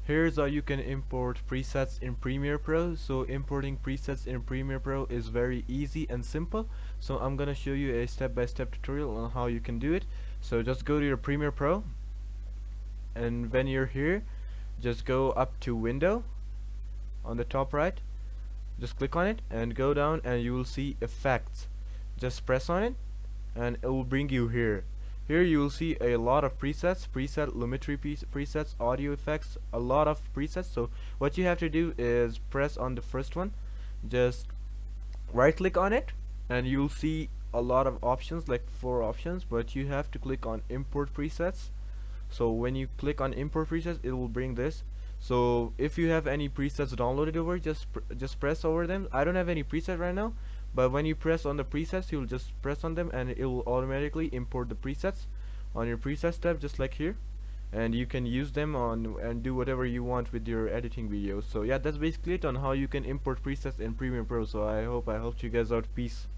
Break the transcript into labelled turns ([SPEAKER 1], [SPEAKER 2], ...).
[SPEAKER 1] Here's how you can import presets in Premiere Pro. So importing presets in Premiere Pro is very easy and simple. So I'm gonna show you a step-by-step tutorial on how you can do it. So just go to your Premiere Pro, and when you're here, just go up to Window on the top right. Just click on it and go down, and you will see Effects. Just press on it and it will bring you here. Here you will see a lot of presets, Lumetri presets, audio effects, a lot of presets. So what you have to do is press on the first one, just right click on it, and you'll see a lot of options, like 4 options, but you have to click on import presets. So when you click on import presets, it will bring this. So if you have any presets downloaded over, just press over them. I don't have any preset right now, but when you press on the presets, you'll just press on them and it will automatically import the presets on your presets tab, just like here, and you can use them on and do whatever you want with your editing videos. So yeah, that's basically it on how you can import presets in Premiere Pro. So I hope I helped you guys out. Peace.